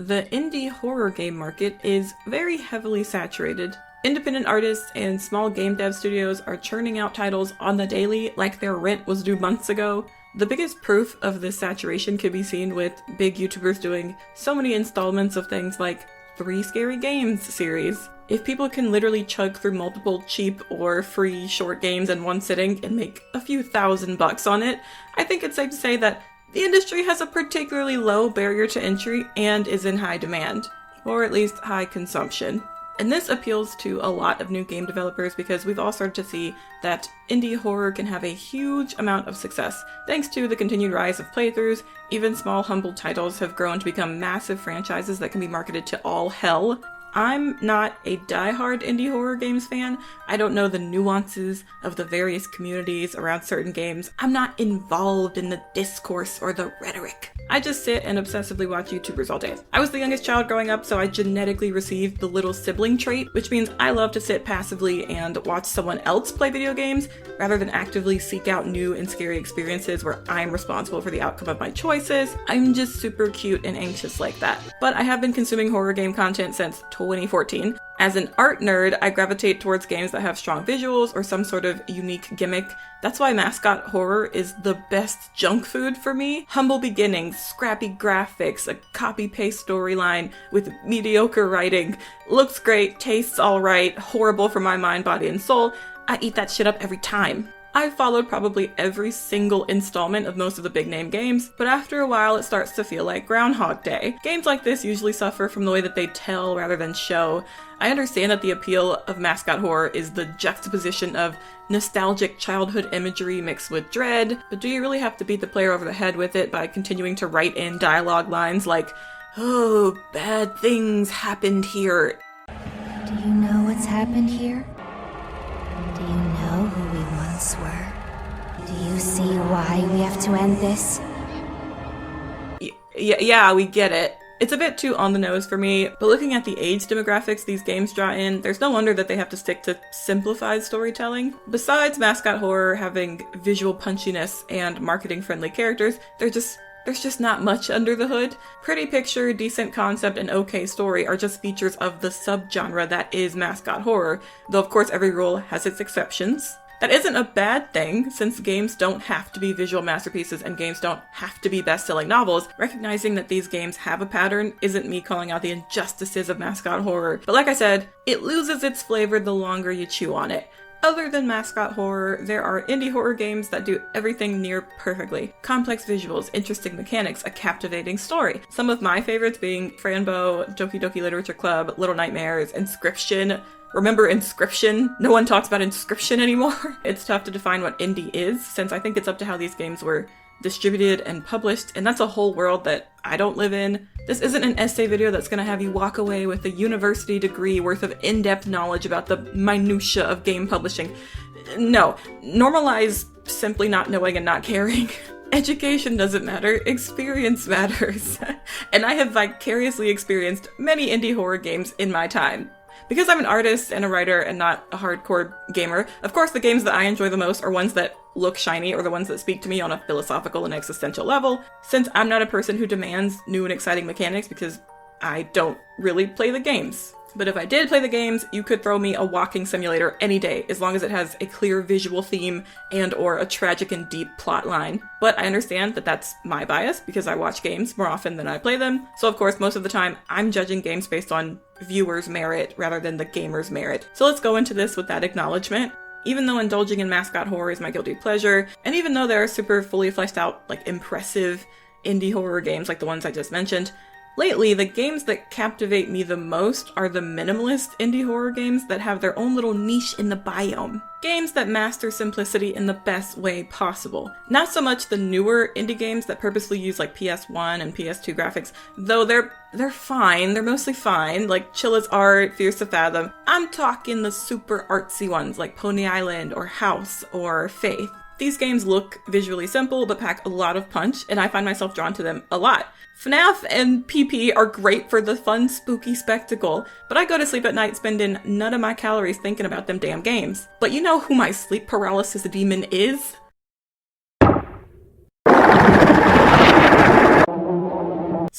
The indie horror game market is very heavily saturated. Independent artists and small game dev studios are churning out titles on the daily like their rent was due months ago. The biggest proof of this saturation can be seen with big YouTubers doing so many installments of things like 3 Scary Games series. If people can literally chug through multiple cheap or free short games in one sitting and make a few $1,000s on it, I think it's safe to say that the industry has a particularly low barrier to entry and is in high demand, or at least high consumption. And this appeals to a lot of new game developers because we've all started to see that indie horror can have a huge amount of success. Thanks to the continued rise of playthroughs, even small humble titles have grown to become massive franchises that can be marketed to all hell. I'm not a die-hard indie horror games fan. I don't know the nuances of the various communities around certain games. I'm not involved in the discourse or the rhetoric. I just sit and obsessively watch YouTubers all day. I was the youngest child growing up, so I genetically received the little sibling trait, which means I love to sit passively and watch someone else play video games rather than actively seek out new and scary experiences where I'm responsible for the outcome of my choices. I'm just super cute and anxious like that. But I have been consuming horror game content since 2014. As an art nerd, I gravitate towards games that have strong visuals or some sort of unique gimmick. That's why mascot horror is the best junk food for me. Humble beginnings, scrappy graphics, a copy-paste storyline with mediocre writing. Looks great, tastes alright, horrible for my mind, body, and soul. I eat that shit up every time. I've followed probably every single installment of most of the big name games, but after a while it starts to feel like Groundhog Day. Games like this usually suffer from the way that they tell rather than show. I understand that the appeal of mascot horror is the juxtaposition of nostalgic childhood imagery mixed with dread, but do you really have to beat the player over the head with it by continuing to write in dialogue lines like, "Oh, bad things happened here"? Do you know what's happened here? Do you know who we once were? Do you see why we have to end this? Yeah, we get it. It's a bit too on the nose for me, but looking at the age demographics these games draw in, there's no wonder that they have to stick to simplified storytelling. Besides mascot horror having visual punchiness and marketing-friendly characters, there's just not much under the hood. Pretty picture, decent concept, and okay story are just features of the subgenre that is mascot horror, though of course every rule has its exceptions. That isn't a bad thing, since games don't have to be visual masterpieces and games don't have to be best-selling novels. Recognizing that these games have a pattern isn't me calling out the injustices of mascot horror, but like I said, it loses its flavor the longer you chew on it. Other than mascot horror, there are indie horror games that do everything near perfectly. Complex visuals, interesting mechanics, a captivating story. Some of my favorites being Franbo, Doki Doki Literature Club, Little Nightmares, Inscription. Remember Inscription? No one talks about Inscription anymore. It's tough to define what indie is, since I think it's up to how these games were distributed and published, and that's a whole world that I don't live in. This isn't an essay video that's gonna have you walk away with a university degree worth of in-depth knowledge about the minutia of game publishing. No, normalize simply not knowing and not caring. Education doesn't matter, experience matters. And I have vicariously experienced many indie horror games in my time. Because I'm an artist and a writer and not a hardcore gamer, of course the games that I enjoy the most are ones that look shiny or the ones that speak to me on a philosophical and existential level, since I'm not a person who demands new and exciting mechanics because I don't really play the games. But if I did play the games, you could throw me a walking simulator any day, as long as it has a clear visual theme and or a tragic and deep plot line. But I understand that that's my bias, because I watch games more often than I play them, so of course most of the time I'm judging games based on viewers' merit rather than the gamer's merit. So let's go into this with that acknowledgement. Even though indulging in mascot horror is my guilty pleasure, and even though there are super fully fleshed out, like impressive indie horror games like the ones I just mentioned, lately, the games that captivate me the most are the minimalist indie horror games that have their own little niche in the biome. Games that master simplicity in the best way possible. Not so much the newer indie games that purposely use like PS1 and PS2 graphics, though they're fine, they're mostly fine, like Chill as Art, Fierce to Fathom. I'm talking the super artsy ones like Pony Island or House or Faith. These games look visually simple but pack a lot of punch, and I find myself drawn to them a lot. FNAF and PP are great for the fun, spooky spectacle, but I go to sleep at night spending none of my calories thinking about them damn games. But you know who my sleep paralysis demon is?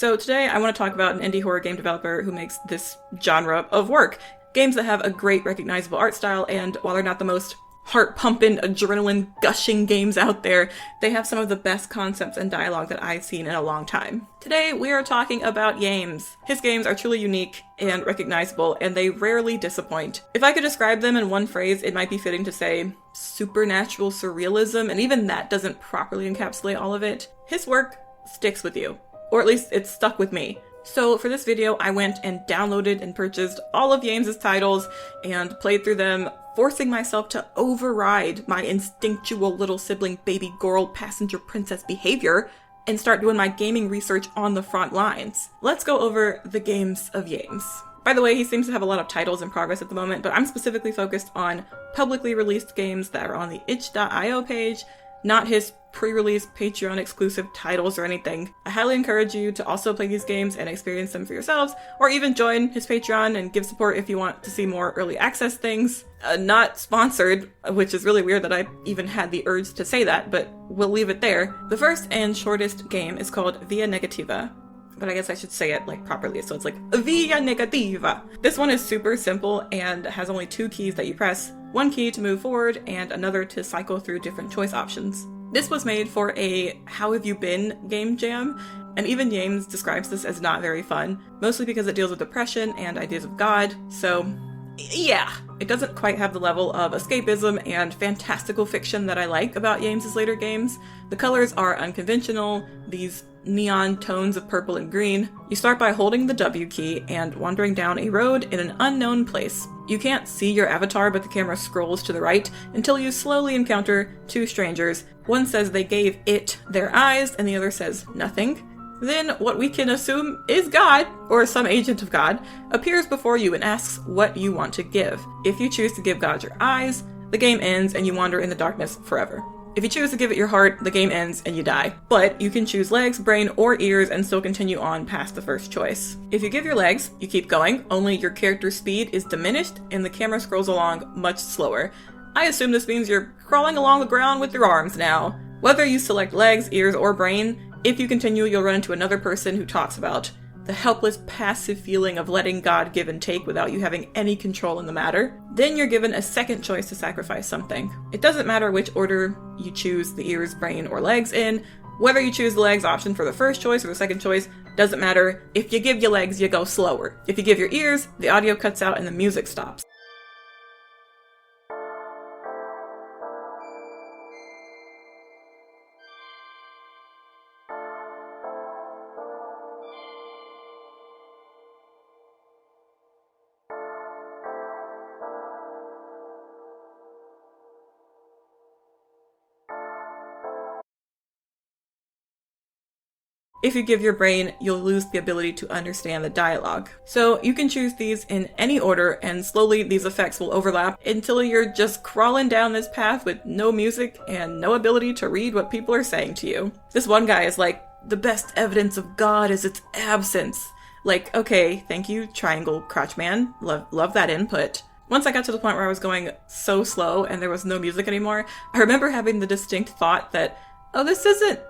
So today I want to talk about an indie horror game developer who makes this genre of work. Games that have a great recognizable art style, and while they're not the most heart-pumping, adrenaline-gushing games out there, they have some of the best concepts and dialogue that I've seen in a long time. Today, we are talking about Yames. His games are truly unique and recognizable, and they rarely disappoint. If I could describe them in one phrase, it might be fitting to say supernatural surrealism, and even that doesn't properly encapsulate all of it. His work sticks with you, or at least it's stuck with me. So for this video, I went and downloaded and purchased all of Yames' titles and played through them, forcing myself to override my instinctual little sibling baby girl passenger princess behavior and start doing my gaming research on the front lines. Let's go over the games of Yames. By the way, he seems to have a lot of titles in progress at the moment, but I'm specifically focused on publicly released games that are on the itch.io page, not his pre-release Patreon exclusive titles or anything. I highly encourage you to also play these games and experience them for yourselves, or even join his Patreon and give support if you want to see more early access things. Not sponsored, which is really weird that I even had the urge to say that, but we'll leave it there. The first and shortest game is called Via Negativa, but I guess I should say it like properly, so it's like Via Negativa. This one is super simple and has only 2 keys that you press, 1 key to move forward and another to cycle through different choice options. This was made for a How Have You Been game jam, and even Yames describes this as not very fun, mostly because it deals with depression and ideas of God, so yeah. It doesn't quite have the level of escapism and fantastical fiction that I like about Yames' later games. The colors are unconventional, these neon tones of purple and green. You start by holding the W key and wandering down a road in an unknown place. You can't see your avatar, but the camera scrolls to the right until you slowly encounter 2 strangers. One says they gave it their eyes, and the other says nothing. Then what we can assume is God, or some agent of God, appears before you and asks what you want to give. If you choose to give God your eyes, the game ends and you wander in the darkness forever. If you choose to give it your heart, the game ends and you die. But you can choose legs, brain, or ears and still continue on past the first choice. If you give your legs, you keep going, only your character's speed is diminished and the camera scrolls along much slower. I assume this means you're crawling along the ground with your arms now. Whether you select legs, ears, or brain, if you continue, you'll run into another person who talks about the helpless, passive feeling of letting God give and take without you having any control in the matter. Then you're given a second choice to sacrifice something. It doesn't matter which order you choose the ears, brain, or legs in. Whether you choose the legs option for the first choice or the second choice doesn't matter. If you give your legs, you go slower. If you give your ears, the audio cuts out and the music stops. If you give your brain, you'll lose the ability to understand the dialogue. So you can choose these in any order, and slowly these effects will overlap until you're just crawling down this path with no music and no ability to read what people are saying to you. This one guy is like, the best evidence of God is its absence. Like, okay, thank you, Triangle Crotch Man. Love that input. Once I got to the point where I was going so slow and there was no music anymore, I remember having the distinct thought that, oh, this isn't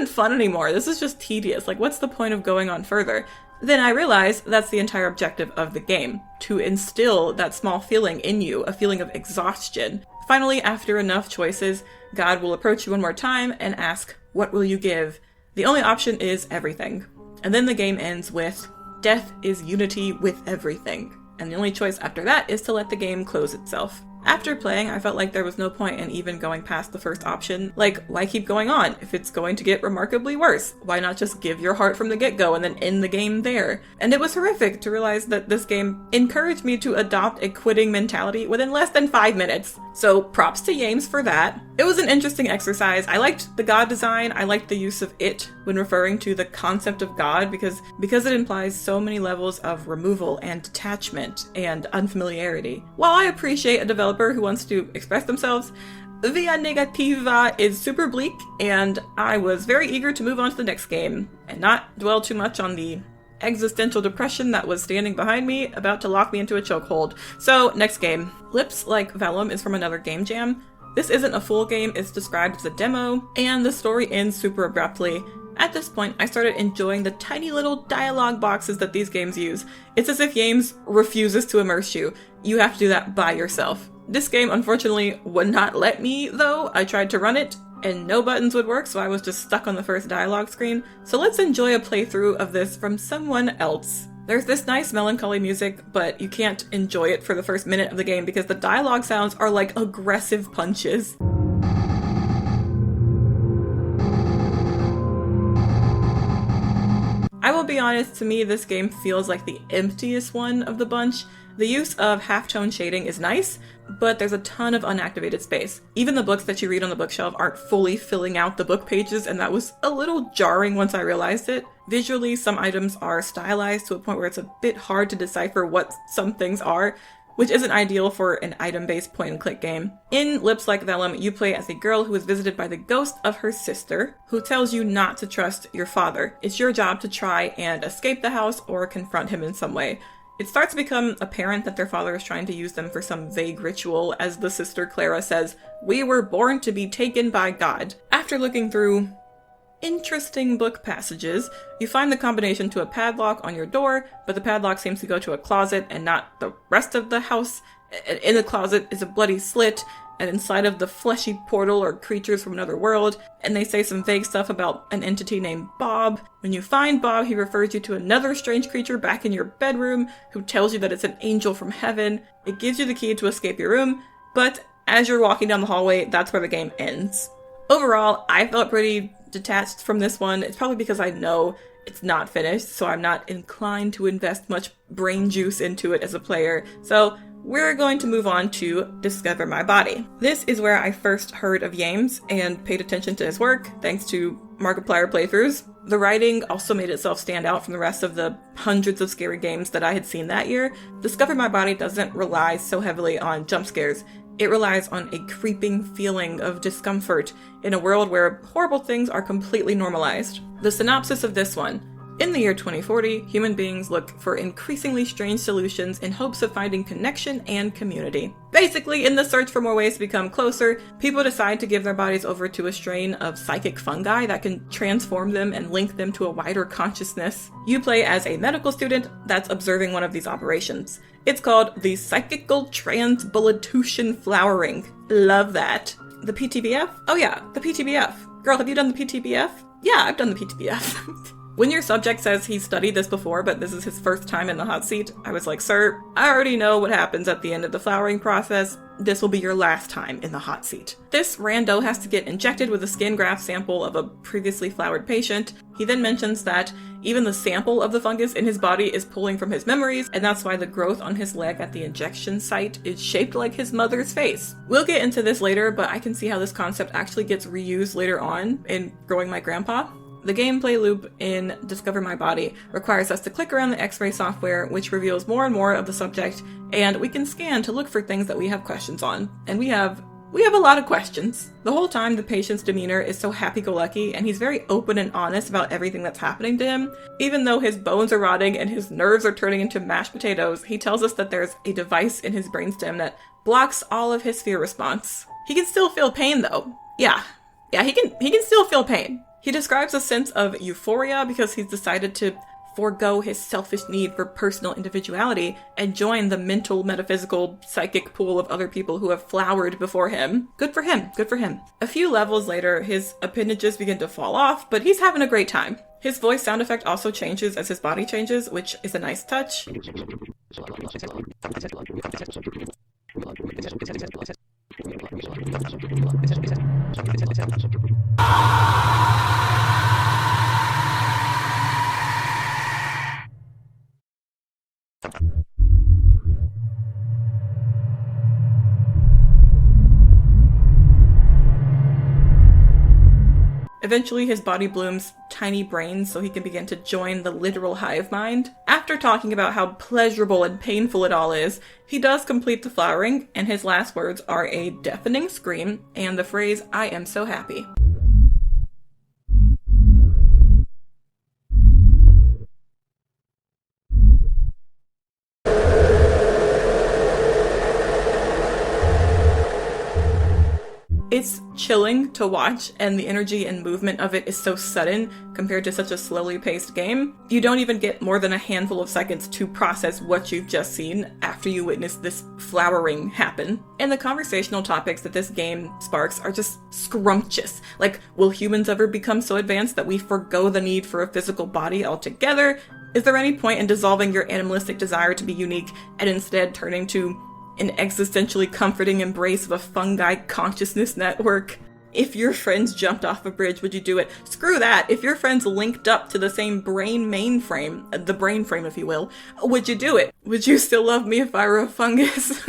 fun anymore. This is just tedious. Like, what's the point of going on further? Then I realized that's the entire objective of the game, to instill that small feeling in you, a feeling of exhaustion. Finally, after enough choices, God will approach you one more time and ask, what will you give? The only option is everything. And then the game ends with, death is unity with everything. And the only choice after that is to let the game close itself. After playing, I felt like there was no point in even going past the first option. Like, why keep going on if it's going to get remarkably worse? Why not just give your heart from the get-go and then end the game there? And it was horrific to realize that this game encouraged me to adopt a quitting mentality within less than 5 minutes. So props to Yames for that. It was an interesting exercise. I liked the God design. I liked the use of it when referring to the concept of God because it implies so many levels of removal and detachment and unfamiliarity. While I appreciate a developer who wants to express themselves, Via Negativa is super bleak, and I was very eager to move on to the next game and not dwell too much on the existential depression that was standing behind me, about to lock me into a chokehold. So, next game. Lips Like Velum is from another game jam. This isn't a full game, it's described as a demo, and the story ends super abruptly. At this point, I started enjoying the tiny little dialogue boxes that these games use. It's as if Yames refuses to immerse you. You have to do that by yourself. This game, unfortunately, would not let me, though. I tried to run it, and no buttons would work, so I was just stuck on the first dialogue screen. So let's enjoy a playthrough of this from someone else. There's this nice melancholy music, but you can't enjoy it for the first minute of the game because the dialogue sounds are like aggressive punches. I will be honest, to me this game feels like the emptiest one of the bunch. The use of halftone shading is nice, but there's a ton of unactivated space. Even the books that you read on the bookshelf aren't fully filling out the book pages, and that was a little jarring once I realized it. Visually, some items are stylized to a point where it's a bit hard to decipher what some things are, which isn't ideal for an item-based point-and-click game. In Lips Like Velum, you play as a girl who is visited by the ghost of her sister, who tells you not to trust your father. It's your job to try and escape the house or confront him in some way. It starts to become apparent that their father is trying to use them for some vague ritual, as the sister Clara says, "We were born to be taken by God." After looking through interesting book passages, you find the combination to a padlock on your door, but the padlock seems to go to a closet and not the rest of the house. In the closet is a bloody slit, and inside of the fleshy portal are creatures from another world, and they say some vague stuff about an entity named Bob. When you find Bob, he refers you to another strange creature back in your bedroom who tells you that it's an angel from heaven. It gives you the key to escape your room, but as you're walking down the hallway, that's where the game ends. Overall, I felt pretty detached from this one. It's probably because I know it's not finished, so I'm not inclined to invest much brain juice into it as a player. So we're going to move on to Discover My Body. This is where I first heard of Yames and paid attention to his work, thanks to Markiplier playthroughs. The writing also made itself stand out from the rest of the hundreds of scary games that I had seen that year. Discover My Body doesn't rely so heavily on jump scares. It relies on a creeping feeling of discomfort in a world where horrible things are completely normalized. The synopsis of this one: in the year 2040, human beings look for increasingly strange solutions in hopes of finding connection and community. Basically, in the search for more ways to become closer, people decide to give their bodies over to a strain of psychic fungi that can transform them and link them to a wider consciousness. You play as a medical student that's observing one of these operations. It's called the Psychical Transbulatution Flowering. Love that. The PTBF? Oh yeah, the PTBF. Girl, have you done the PTBF? Yeah, I've done the PTBF. When your subject says he's studied this before, but this is his first time in the hot seat, I was like, sir, I already know what happens at the end of the flowering process. This will be your last time in the hot seat. This rando has to get injected with a skin graft sample of a previously flowered patient. He then mentions that even the sample of the fungus in his body is pulling from his memories, and that's why the growth on his leg at the injection site is shaped like his mother's face. We'll get into this later, but I can see how this concept actually gets reused later on in Growing My Grandpa. The gameplay loop in Discover My Body requires us to click around the X-ray software, which reveals more and more of the subject, and we can scan to look for things that we have questions on. And we have a lot of questions. The whole time, the patient's demeanor is so happy-go-lucky, and he's very open and honest about everything that's happening to him. Even though his bones are rotting and his nerves are turning into mashed potatoes, he tells us that there's a device in his brainstem that blocks all of his fear response. He can still feel pain, though. Yeah, he can still feel pain. He describes a sense of euphoria because he's decided to forego his selfish need for personal individuality and join the mental, metaphysical, psychic pool of other people who have flowered before him. Good for him, good for him. A few levels later, his appendages begin to fall off, but he's having a great time. His voice sound effect also changes as his body changes, which is a nice touch. Eventually, his body blooms tiny brains so he can begin to join the literal hive mind. After talking about how pleasurable and painful it all is, he does complete the flowering, and his last words are a deafening scream and the phrase, "I am so happy." It's chilling to watch, and the energy and movement of it is so sudden compared to such a slowly paced game. You don't even get more than a handful of seconds to process what you've just seen after you witness this flowering happen. And the conversational topics that this game sparks are just scrumptious. Like, will humans ever become so advanced that we forgo the need for a physical body altogether? Is there any point in dissolving your animalistic desire to be unique and instead turning to an existentially comforting embrace of a fungi consciousness network? If your friends jumped off a bridge, would you do it? Screw that. If your friends linked up to the same brain mainframe, the brain frame if you will, would you do it? Would you still love me if I were a fungus?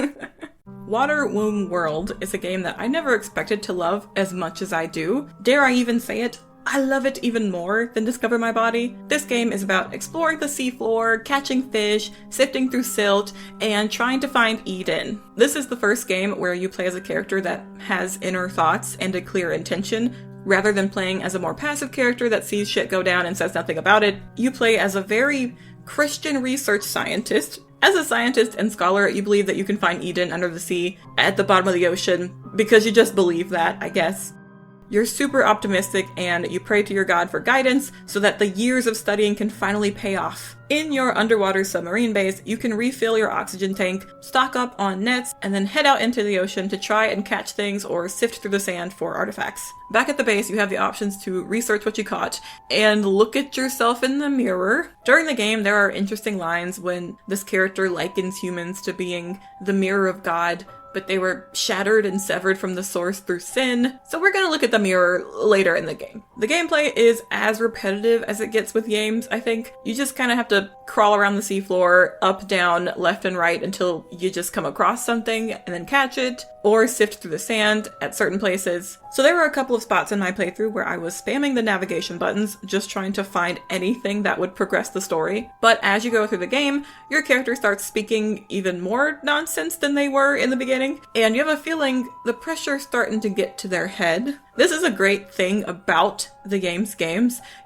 Water Womb World is a game that I never expected to love as much as I do. Dare I even say it? I love it even more than Discover My Body. This game is about exploring the seafloor, catching fish, sifting through silt, and trying to find Eden. This is the first game where you play as a character that has inner thoughts and a clear intention, rather than playing as a more passive character that sees shit go down and says nothing about it. You play as a very Christian research scientist. As a scientist and scholar, you believe that you can find Eden under the sea, at the bottom of the ocean, because you just believe that, I guess. You're super optimistic and you pray to your god for guidance so that the years of studying can finally pay off. In your underwater submarine base, you can refill your oxygen tank, stock up on nets, and then head out into the ocean to try and catch things or sift through the sand for artifacts. Back at the base, you have the options to research what you caught and look at yourself in the mirror. During the game, there are interesting lines when this character likens humans to being the mirror of God, but they were shattered and severed from the source through sin. So we're gonna look at the mirror later in the game. The gameplay is as repetitive as it gets with Yames, I think. You just kind of have to crawl around the seafloor, up, down, left, and right until you just come across something and then catch it, or sift through the sand at certain places. So there were a couple of spots in my playthrough where I was spamming the navigation buttons, just trying to find anything that would progress the story. But as you go through the game, your character starts speaking even more nonsense than they were in the beginning, and you have a feeling the pressure's starting to get to their head. This is a great thing about the games.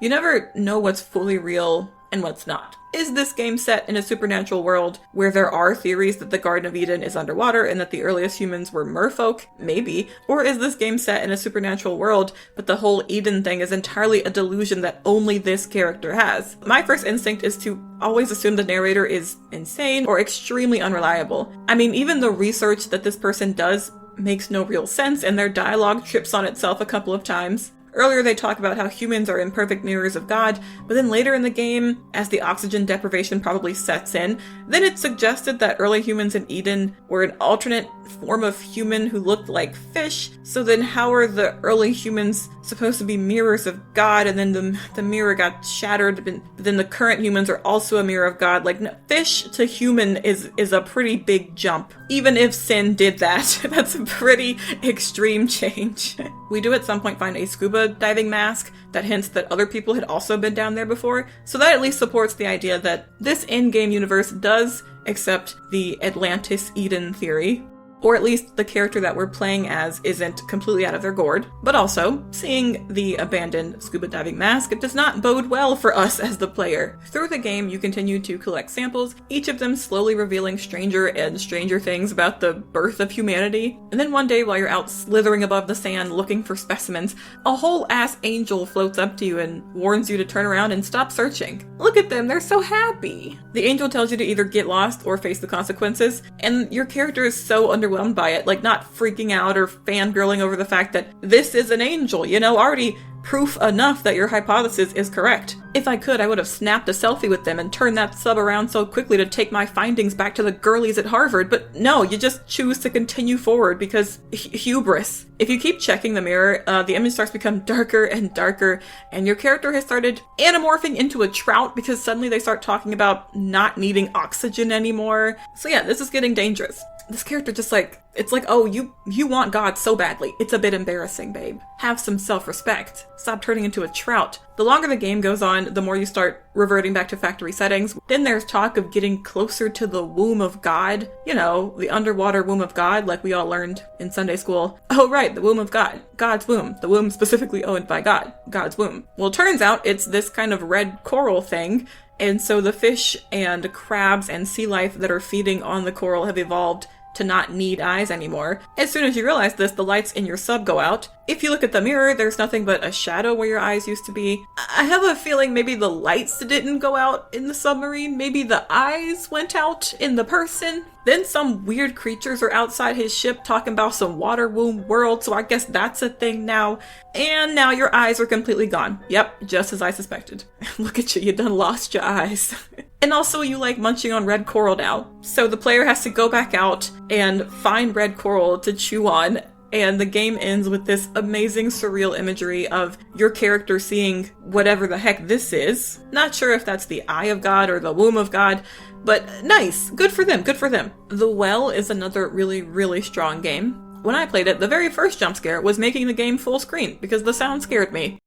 You never know what's fully real and what's not. Is this game set in a supernatural world where there are theories that the Garden of Eden is underwater and that the earliest humans were merfolk? Maybe. Or is this game set in a supernatural world, but the whole Eden thing is entirely a delusion that only this character has? My first instinct is to always assume the narrator is insane or extremely unreliable. I mean, even the research that this person does makes no real sense, and their dialogue trips on itself a couple of times. Earlier they talk about how humans are imperfect mirrors of God, but then later in the game, as the oxygen deprivation probably sets in, then it's suggested that early humans in Eden were an alternate form of human who looked like fish. So then how are the early humans supposed to be mirrors of God, and then the mirror got shattered, but then the current humans are also a mirror of God? Like, no, fish to human is a pretty big jump. Even if sin did that, that's a pretty extreme change. We do at some point find a scuba diving mask that hints that other people had also been down there before, so that at least supports the idea that this in-game universe does accept the Atlantis Eden theory. Or at least the character that we're playing as isn't completely out of their gourd. But also, seeing the abandoned scuba diving mask does not bode well for us as the player. Through the game, you continue to collect samples, each of them slowly revealing stranger and stranger things about the birth of humanity. And then one day, while you're out slithering above the sand looking for specimens, a whole ass angel floats up to you and warns you to turn around and stop searching. Look at them, they're so happy! The angel tells you to either get lost or face the consequences, and your character is so underwhelmed by it, like not freaking out or fangirling over the fact that this is an angel, already proof enough that your hypothesis is correct. If I could, I would have snapped a selfie with them and turned that sub around so quickly to take my findings back to the girlies at Harvard, but no, you just choose to continue forward because hubris. If you keep checking the mirror, the image starts to become darker and darker, and your character has started anamorphing into a trout because suddenly they start talking about not needing oxygen anymore. So yeah, this is getting dangerous. This character just it's like, oh, you want God so badly. It's a bit embarrassing, babe. Have some self-respect. Stop turning into a trout. The longer the game goes on, the more you start reverting back to factory settings. Then there's talk of getting closer to the womb of God. The underwater womb of God, like we all learned in Sunday school. Oh right, the womb of God. God's womb. The womb specifically owned by God. God's womb. Well, it turns out it's this kind of red coral thing, and so the fish and crabs and sea life that are feeding on the coral have evolved to not need eyes anymore. As soon as you realize this, the lights in your sub go out. If you look at the mirror, there's nothing but a shadow where your eyes used to be. I have a feeling maybe the lights didn't go out in the submarine. Maybe the eyes went out in the person. Then some weird creatures are outside his ship talking about some water womb world, so I guess that's a thing now. And now your eyes are completely gone. Yep, just as I suspected. Look at you done lost your eyes. And also you like munching on red coral now. So the player has to go back out and find red coral to chew on. And the game ends with this amazing surreal imagery of your character seeing whatever the heck this is. Not sure if that's the eye of God or the womb of God, but nice. Good for them, good for them. The Well is another really, really strong game. When I played it, the very first jump scare was making the game full screen because the sound scared me.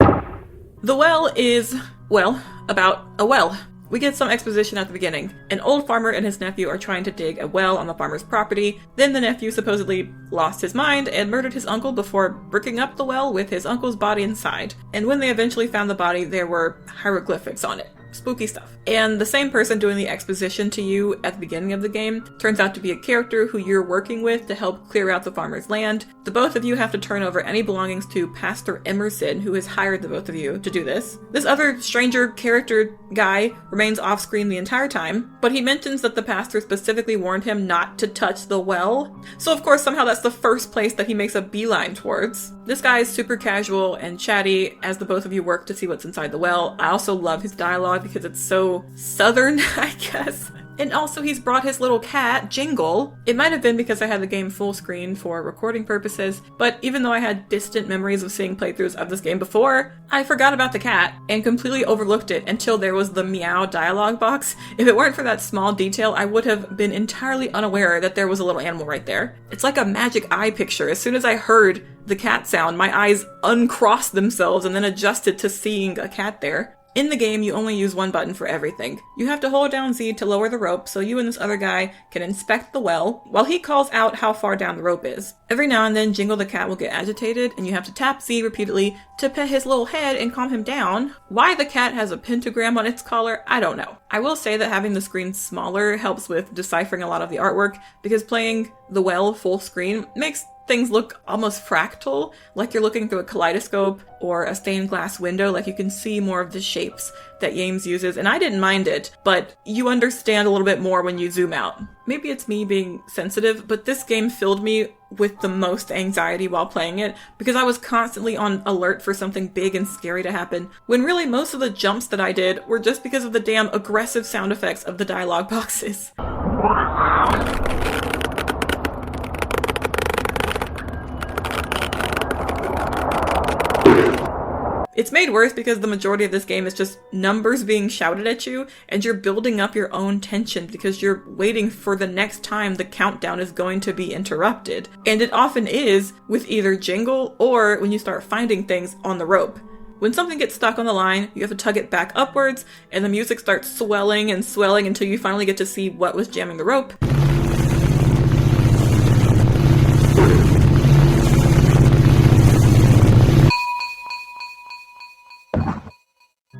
The Well is, well, about a well. We get some exposition at the beginning. An old farmer and his nephew are trying to dig a well on the farmer's property. Then the nephew supposedly lost his mind and murdered his uncle before bricking up the well with his uncle's body inside. And when they eventually found the body, there were hieroglyphics on it. Spooky stuff. And the same person doing the exposition to you at the beginning of the game turns out to be a character who you're working with to help clear out the farmer's land. The both of you have to turn over any belongings to Pastor Emerson, who has hired the both of you to do this. This other stranger character guy remains off screen the entire time, but he mentions that the pastor specifically warned him not to touch the well. So of course somehow that's the first place that he makes a beeline towards. This guy is super casual and chatty as the both of you work to see what's inside the well. I also love his dialogue because it's so southern, I guess. And also he's brought his little cat, Jingle. It might have been because I had the game full screen for recording purposes, but even though I had distant memories of seeing playthroughs of this game before, I forgot about the cat and completely overlooked it until there was the meow dialogue box. If it weren't for that small detail, I would have been entirely unaware that there was a little animal right there. It's like a magic eye picture. As soon as I heard the cat sound, my eyes uncrossed themselves and then adjusted to seeing a cat there. In the game, you only use one button for everything. You have to hold down Z to lower the rope so you and this other guy can inspect the well while he calls out how far down the rope is. Every now and then, Jingle the cat will get agitated and you have to tap Z repeatedly to pet his little head and calm him down. Why the cat has a pentagram on its collar, I don't know. I will say that having the screen smaller helps with deciphering a lot of the artwork because playing the well full screen makes things look almost fractal, like you're looking through a kaleidoscope or a stained glass window, like you can see more of the shapes that Yames uses, and I didn't mind it, but you understand a little bit more when you zoom out. Maybe it's me being sensitive, but this game filled me with the most anxiety while playing it, because I was constantly on alert for something big and scary to happen, when really most of the jumps that I did were just because of the damn aggressive sound effects of the dialogue boxes. It's made worse because the majority of this game is just numbers being shouted at you, and you're building up your own tension because you're waiting for the next time the countdown is going to be interrupted. And it often is with either Jingle or when you start finding things on the rope. When something gets stuck on the line, you have to tug it back upwards, and the music starts swelling and swelling until you finally get to see what was jamming the rope.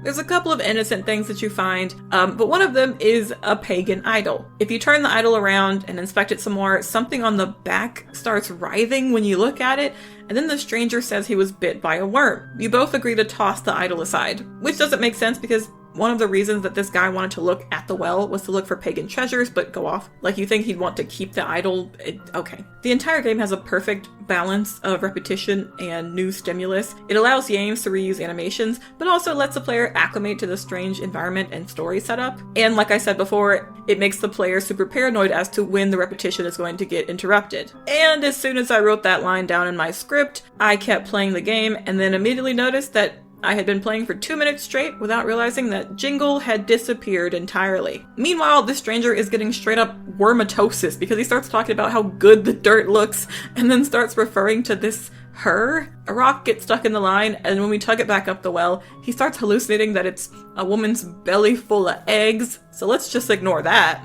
There's a couple of innocent things that you find, but one of them is a pagan idol. If you turn the idol around and inspect it some more, something on the back starts writhing when you look at it, and then the stranger says he was bit by a worm. You both agree to toss the idol aside, which doesn't make sense because one of the reasons that this guy wanted to look at the well was to look for pagan treasures, but go off. Like, you think he'd want to keep the idol? Okay. The entire game has a perfect balance of repetition and new stimulus. It allows Yames to reuse animations, but also lets the player acclimate to the strange environment and story setup. And like I said before, it makes the player super paranoid as to when the repetition is going to get interrupted. And as soon as I wrote that line down in my script, I kept playing the game and then immediately noticed that I had been playing for 2 minutes straight without realizing that Jingle had disappeared entirely. Meanwhile, this stranger is getting straight up wormatosis because he starts talking about how good the dirt looks and then starts referring to this her. A rock gets stuck in the line, and when we tug it back up the well, he starts hallucinating that it's a woman's belly full of eggs, so let's just ignore that.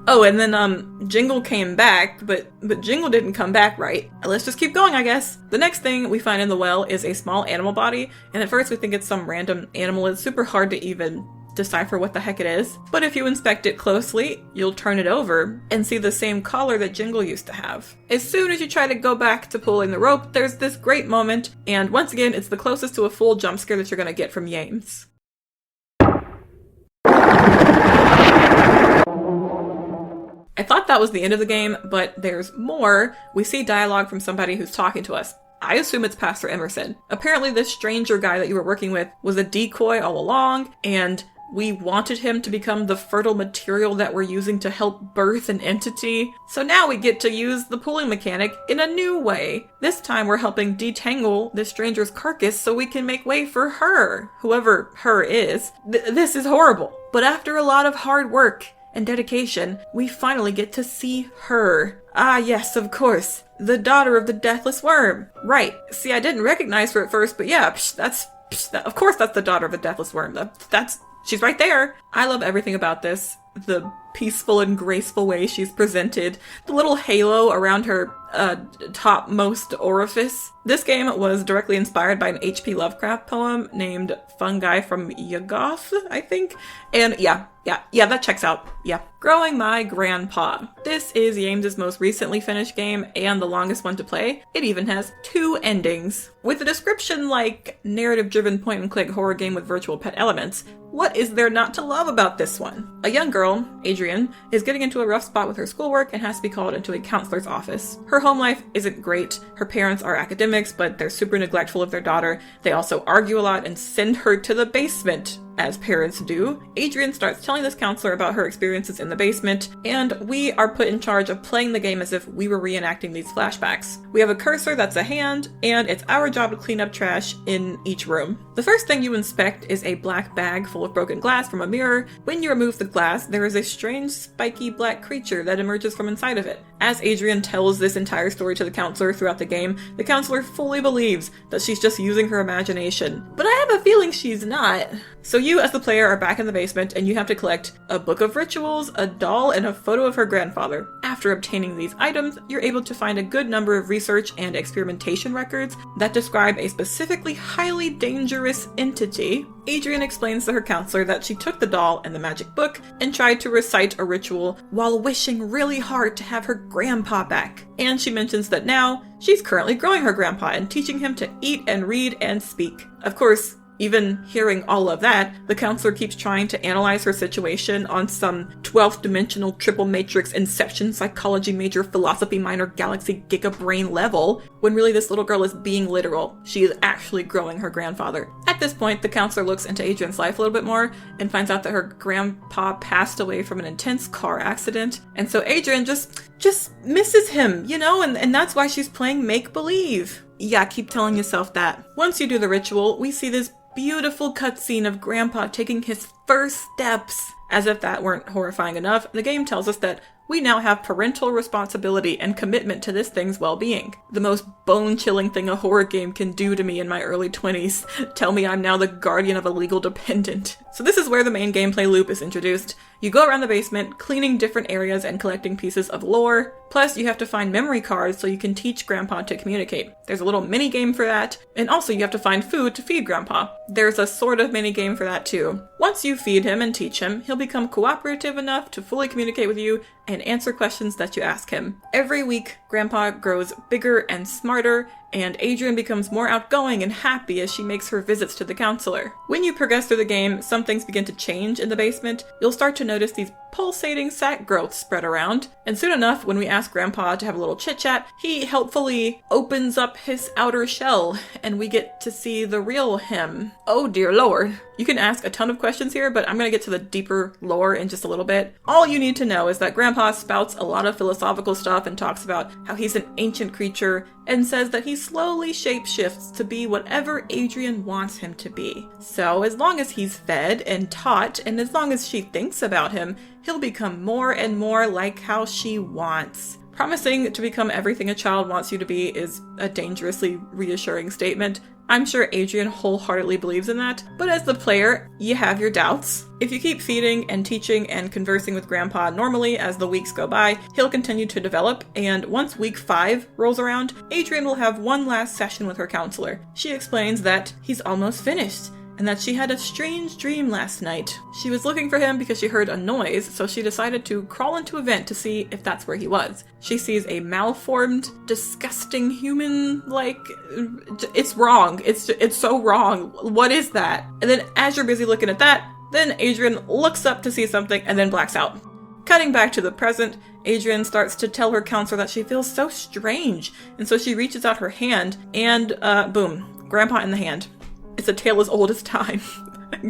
Oh, and then Jingle came back, but Jingle didn't come back right. Let's just keep going, I guess. The next thing we find in the well is a small animal body, and at first we think it's some random animal. It's super hard to even decipher what the heck it is. But if you inspect it closely, you'll turn it over and see the same collar that Jingle used to have. As soon as you try to go back to pulling the rope, there's this great moment, and once again, it's the closest to a full jump scare that you're going to get from Yames. I thought that was the end of the game, but there's more. We see dialogue from somebody who's talking to us. I assume it's Pastor Emerson. Apparently this stranger guy that you were working with was a decoy all along, and we wanted him to become the fertile material that we're using to help birth an entity. So now we get to use the pulling mechanic in a new way. This time we're helping detangle this stranger's carcass so we can make way for her, whoever her is. This is horrible. But after a lot of hard work and dedication, we finally get to see her. Ah, yes, of course. The daughter of the Deathless Worm. Right. See, I didn't recognize her at first, but yeah, of course that's the daughter of the Deathless Worm. She's right there. I love everything about this. The peaceful and graceful way she's presented. The little halo around her topmost orifice. This game was directly inspired by an H.P. Lovecraft poem named Fungi from Yuggoth, I think. And yeah, that checks out. Yeah. Growing My Grandpa. This is Yames' most recently finished game and the longest one to play. It even has 2 endings. With a description like narrative-driven point-and-click horror game with virtual pet elements, what is there not to love about this one? A young girl, Adrienne, is getting into a rough spot with her schoolwork and has to be called into a counselor's office. Her home life isn't great. Her parents are academics, but they're super neglectful of their daughter. They also argue a lot and send her to the basement, as parents do. Adrienne starts telling this counselor about her experiences in the basement, and we are put in charge of playing the game as if we were reenacting these flashbacks. We have a cursor that's a hand, and it's our job to clean up trash in each room. The first thing you inspect is a black bag full of broken glass from a mirror. When you remove the glass, there is a strange spiky black creature that emerges from inside of it. As Adrienne tells this entire story to the counselor throughout the game, the counselor fully believes that she's just using her imagination. But I have a feeling she's not. So you, as the player, are back in the basement, and you have to collect a book of rituals, a doll, and a photo of her grandfather. After obtaining these items, you're able to find a good number of research and experimentation records that describe a specifically highly dangerous entity. Adrienne explains to her counselor that she took the doll and the magic book and tried to recite a ritual while wishing really hard to have her grandpa back. And she mentions that now she's currently growing her grandpa and teaching him to eat and read and speak. Of course, even hearing all of that, the counselor keeps trying to analyze her situation on some 12th dimensional triple matrix inception psychology major philosophy minor galaxy gigabrain level, when really this little girl is being literal. She is actually growing her grandfather. At this point, the counselor looks into Adrienne's life a little bit more and finds out that her grandpa passed away from an intense car accident. And so Adrienne just misses him, you know, and that's why she's playing make-believe. Yeah, keep telling yourself that. Once you do the ritual, we see this beautiful cutscene of Grandpa taking his first steps. As if that weren't horrifying enough, the game tells us that we now have parental responsibility and commitment to this thing's well-being. The most bone-chilling thing a horror game can do to me in my early 20s. Tell me I'm now the guardian of a legal dependent. So this is where the main gameplay loop is introduced. You go around the basement, cleaning different areas and collecting pieces of lore. Plus, you have to find memory cards so you can teach Grandpa to communicate. There's a little mini-game for that. And also, you have to find food to feed Grandpa. There's a sort of mini-game for that too. Once you feed him and teach him, he'll become cooperative enough to fully communicate with you and answer questions that you ask him. Every week, Grandpa grows bigger and smarter, and Adrienne becomes more outgoing and happy as she makes her visits to the counselor. When you progress through the game, some things begin to change in the basement. You'll start to notice these pulsating sac growths spread around, and soon enough, when we ask Grandpa to have a little chit-chat, he helpfully opens up his outer shell, and we get to see the real him. Oh dear lord. You can ask a ton of questions here, but I'm going to get to the deeper lore in just a little bit. All you need to know is that Grandpa spouts a lot of philosophical stuff and talks about how he's an ancient creature and says that he slowly shapeshifts to be whatever Adrienne wants him to be. So as long as he's fed and taught, and as long as she thinks about him, he'll become more and more like how she wants. Promising to become everything a child wants you to be is a dangerously reassuring statement. I'm sure Adrienne wholeheartedly believes in that, but as the player, you have your doubts. If you keep feeding and teaching and conversing with Grandpa normally as the weeks go by, he'll continue to develop, and once week 5 rolls around, Adrienne will have one last session with her counselor. She explains that he's almost finished, and that she had a strange dream last night. She was looking for him because she heard a noise, so she decided to crawl into a vent to see if that's where he was. She sees a malformed, disgusting human, it's wrong. It's so wrong. What is that? And then as you're busy looking at that, then Adrian looks up to see something and then blacks out. Cutting back to the present, Adrian starts to tell her counselor that she feels so strange, and so she reaches out her hand, and boom, Grandpa in the hand. It's a tale as old as time.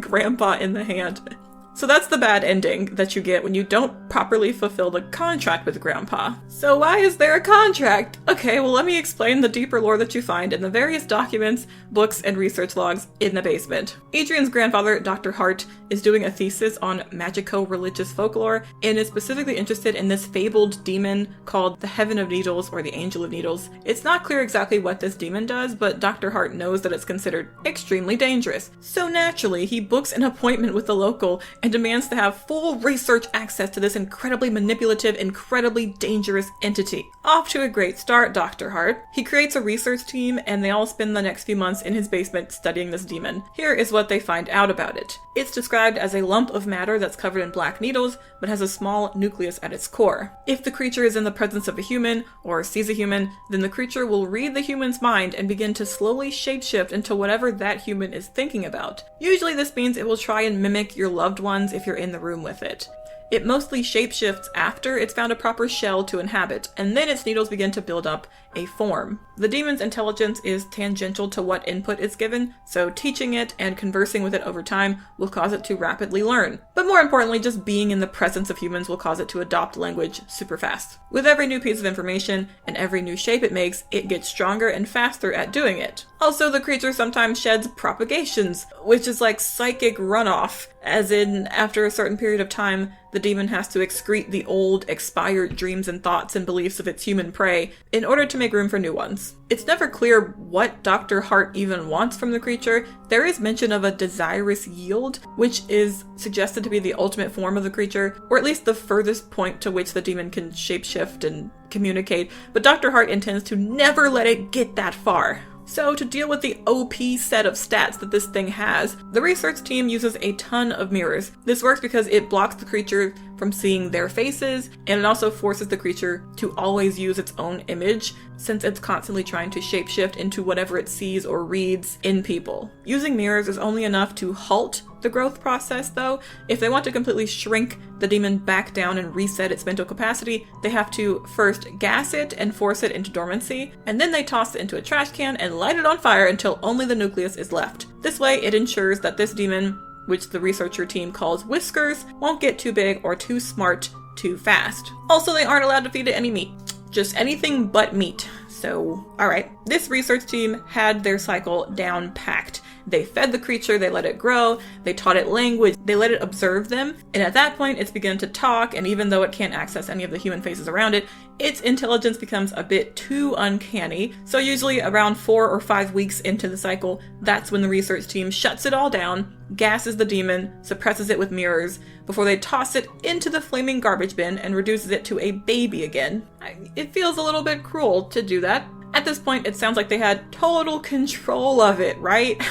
Grandpa in the hand. So that's the bad ending that you get when you don't properly fulfill the contract with Grandpa. So why is there a contract? Okay, well let me explain the deeper lore that you find in the various documents, books, and research logs in the basement. Adrian's grandfather, Dr. Hart, is doing a thesis on magico-religious folklore and is specifically interested in this fabled demon called the Heaven of Needles or the Angel of Needles. It's not clear exactly what this demon does, but Dr. Hart knows that it's considered extremely dangerous. So naturally, he books an appointment with the local and demands to have full research access to this incredibly manipulative, incredibly dangerous entity. Off to a great start, Dr. Hart. He creates a research team and they all spend the next few months in his basement studying this demon. Here is what they find out about it. It's described as a lump of matter that's covered in black needles, but has a small nucleus at its core. If the creature is in the presence of a human, or sees a human, then the creature will read the human's mind and begin to slowly shapeshift into whatever that human is thinking about. Usually this means it will try and mimic your loved ones if you're in the room with it. It mostly shapeshifts after it's found a proper shell to inhabit, and then its needles begin to build up a form. The demon's intelligence is tangential to what input is given, so teaching it and conversing with it over time will cause it to rapidly learn. But more importantly, just being in the presence of humans will cause it to adopt language super fast. With every new piece of information and every new shape it makes, it gets stronger and faster at doing it. Also, the creature sometimes sheds propagations, which is like psychic runoff, as in, after a certain period of time, the demon has to excrete the old, expired dreams and thoughts and beliefs of its human prey in order to make room for new ones. It's never clear what Dr. Hart even wants from the creature. There is mention of a desirous yield, which is suggested to be the ultimate form of the creature, or at least the furthest point to which the demon can shapeshift and communicate, but Dr. Hart intends to never let it get that far. So to deal with the OP set of stats that this thing has, the research team uses a ton of mirrors. This works because it blocks the creature from seeing their faces, and it also forces the creature to always use its own image, since it's constantly trying to shapeshift into whatever it sees or reads in people. Using mirrors is only enough to halt the growth process, though. If they want to completely shrink the demon back down and reset its mental capacity, they have to first gas it and force it into dormancy, and then they toss it into a trash can and light it on fire until only the nucleus is left. This way, it ensures that this demon, which the researcher team calls Whiskers, won't get too big or too smart too fast. Also, they aren't allowed to feed it any meat. Just anything but meat. So, alright. This research team had their cycle down packed. They fed the creature, they let it grow, they taught it language, they let it observe them, and at that point it's begun to talk, and even though it can't access any of the human faces around it, its intelligence becomes a bit too uncanny. So usually around 4 or 5 weeks into the cycle, that's when the research team shuts it all down, gasses the demon, suppresses it with mirrors, before they toss it into the flaming garbage bin and reduces it to a baby again. It feels a little bit cruel to do that. At this point, it sounds like they had total control of it, right?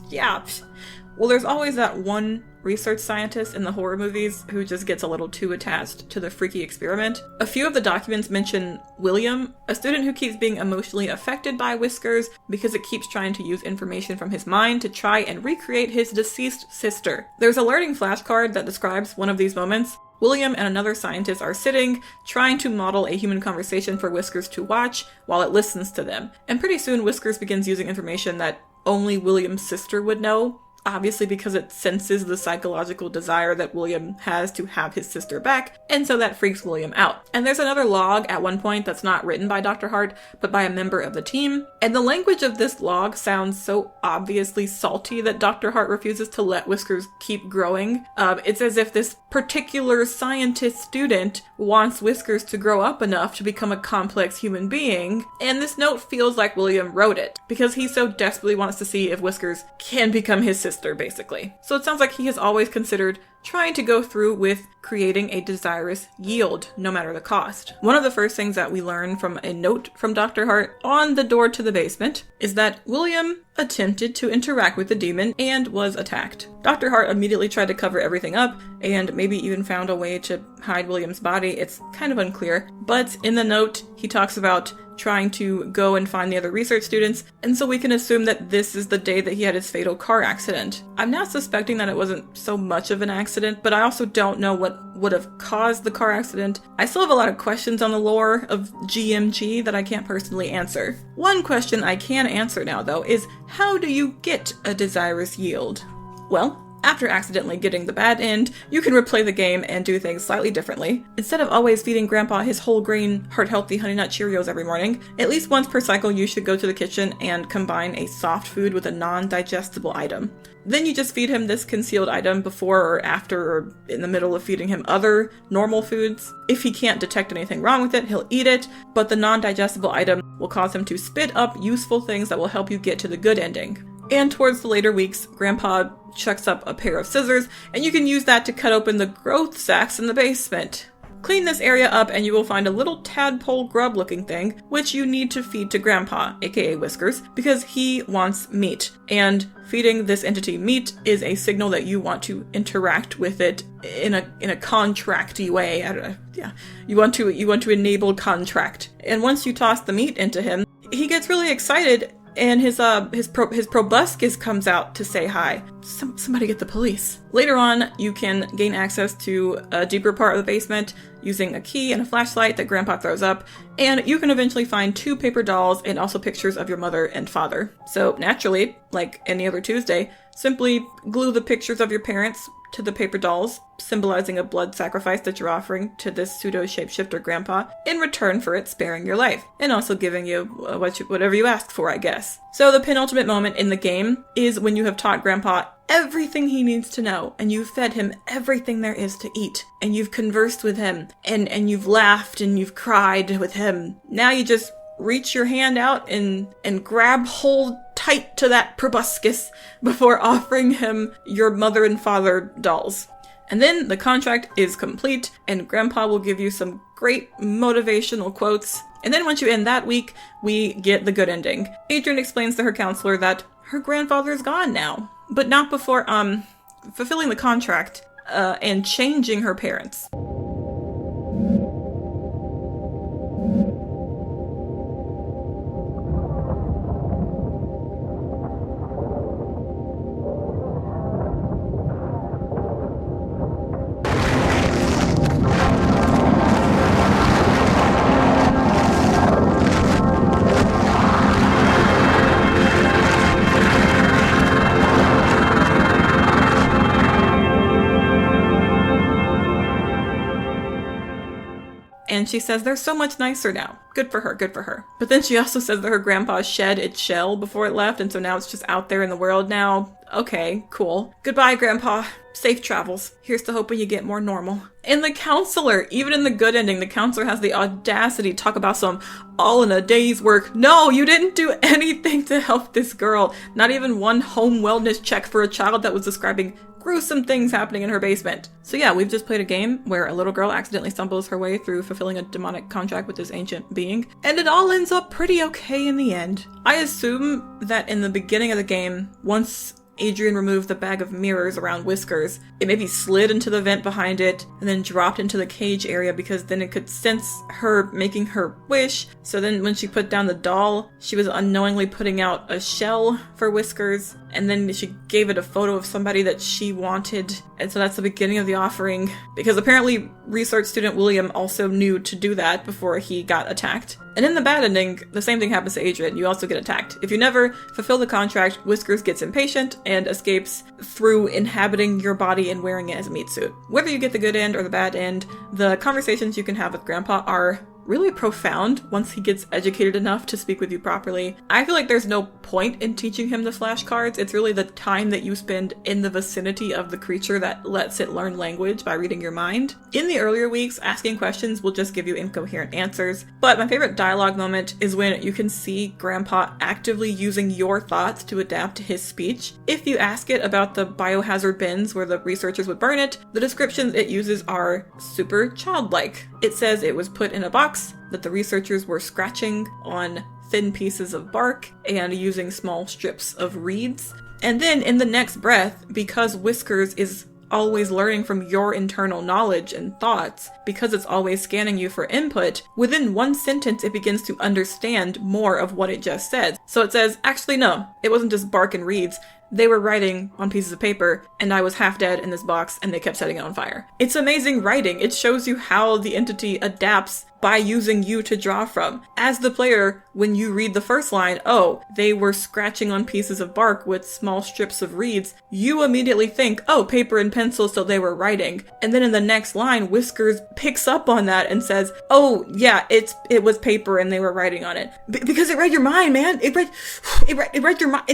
Yeah. Well, there's always that one research scientist in the horror movies who just gets a little too attached to the freaky experiment. A few of the documents mention William, a student who keeps being emotionally affected by Whiskers because it keeps trying to use information from his mind to try and recreate his deceased sister. There's a learning flashcard that describes one of these moments. William and another scientist are sitting, trying to model a human conversation for Whiskers to watch while it listens to them. And pretty soon Whiskers begins using information that only William's sister would know, obviously because it senses the psychological desire that William has to have his sister back, and so that freaks William out. And there's another log at one point that's not written by Dr. Hart, but by a member of the team, and the language of this log sounds so obviously salty that Dr. Hart refuses to let Whiskers keep growing. It's as if this particular scientist student wants Whiskers to grow up enough to become a complex human being, and this note feels like William wrote it, because he so desperately wants to see if Whiskers can become his sister, basically. So it sounds like he has always considered trying to go through with creating a desirous yield, no matter the cost. One of the first things that we learn from a note from Dr. Hart on the door to the basement is that William attempted to interact with the demon and was attacked. Dr. Hart immediately tried to cover everything up and maybe even found a way to hide William's body. It's kind of unclear, but in the note he talks about trying to go and find the other research students, and so we can assume that this is the day that he had his fatal car accident. I'm not suspecting that it wasn't so much of an accident, but I also don't know what would have caused the car accident. I still have a lot of questions on the lore of GMG that I can't personally answer. One question I can answer now, though, is how do you get a desirous yield? Well, after accidentally getting the bad end, you can replay the game and do things slightly differently. Instead of always feeding Grandpa his whole grain, heart-healthy Honey Nut Cheerios every morning, at least once per cycle you should go to the kitchen and combine a soft food with a non-digestible item. Then you just feed him this concealed item before or after or in the middle of feeding him other normal foods. If he can't detect anything wrong with it, he'll eat it, but the non-digestible item will cause him to spit up useful things that will help you get to the good ending. And towards the later weeks, Grandpa chucks up a pair of scissors, and you can use that to cut open the growth sacs in the basement. Clean this area up and you will find a little tadpole grub looking thing, which you need to feed to Grandpa, aka Whiskers, because he wants meat. And feeding this entity meat is a signal that you want to interact with it in a contracty way. I don't know. Yeah. You want to enable contract. And once you toss the meat into him, he gets really excited. And his proboscis comes out to say hi. Somebody get the police. Later on, you can gain access to a deeper part of the basement using a key and a flashlight that Grandpa throws up, and you can eventually find 2 paper dolls and also pictures of your mother and father. So naturally, like any other Tuesday, simply glue the pictures of your parents to the paper dolls, symbolizing a blood sacrifice that you're offering to this pseudo-shapeshifter Grandpa in return for it sparing your life, and also giving you whatever you asked for, I guess. So the penultimate moment in the game is when you have taught Grandpa everything he needs to know, and you've fed him everything there is to eat, and you've conversed with him, and you've laughed and you've cried with him. Now you just reach your hand out and grab hold tight to that proboscis before offering him your mother and father dolls. And then the contract is complete, and Grandpa will give you some great motivational quotes. And then once you end that week, we get the good ending. Adrian explains to her counselor that her grandfather's gone now, but not before fulfilling the contract and changing her parents. And she says they're so much nicer now. Good for her, good for her. But then she also says that her grandpa shed its shell before it left, and so now it's just out there in the world now. Okay, cool. Goodbye, Grandpa. Safe travels. Here's to hoping you get more normal. And the counselor, even in the good ending, the counselor has the audacity to talk about some all in a day's work. No, you didn't do anything to help this girl. Not even one home wellness check for a child that was describing gruesome things happening in her basement. So yeah, we've just played a game where a little girl accidentally stumbles her way through fulfilling a demonic contract with this ancient being, and it all ends up pretty okay in the end. I assume that in the beginning of the game, once Adrian removed the bag of mirrors around Whiskers, it maybe slid into the vent behind it and then dropped into the cage area because then it could sense her making her wish. So then when she put down the doll, she was unknowingly putting out a shell for Whiskers, and then she gave it a photo of somebody that she wanted. And so that's the beginning of the offering, because apparently research student William also knew to do that before he got attacked. And in the bad ending, the same thing happens to Adrian. You also get attacked. If you never fulfill the contract, Whiskers gets impatient and escapes through inhabiting your body and wearing it as a meat suit. Whether you get the good end or the bad end, the conversations you can have with Grandpa are really profound once he gets educated enough to speak with you properly. I feel like there's no point in teaching him the flashcards. It's really the time that you spend in the vicinity of the creature that lets it learn language by reading your mind. In the earlier weeks, asking questions will just give you incoherent answers, but my favorite dialogue moment is when you can see Grandpa actively using your thoughts to adapt to his speech. If you ask it about the biohazard bins where the researchers would burn it, the descriptions it uses are super childlike. It says it was put in a box, that the researchers were scratching on thin pieces of bark and using small strips of reeds. And then in the next breath, because Whiskers is always learning from your internal knowledge and thoughts, because it's always scanning you for input, within one sentence it begins to understand more of what it just said. So it says, actually no, it wasn't just bark and reeds. They were writing on pieces of paper, and I was half dead in this box, and they kept setting it on fire. It's amazing writing. It shows you how the entity adapts by using you to draw from. As the player, when you read the first line, oh, they were scratching on pieces of bark with small strips of reeds, you immediately think, oh, paper and pencil, so they were writing. And then in the next line, Whiskers picks up on that and says, oh, yeah, it was paper and they were writing on it. Because it read your mind, man. It read your mind.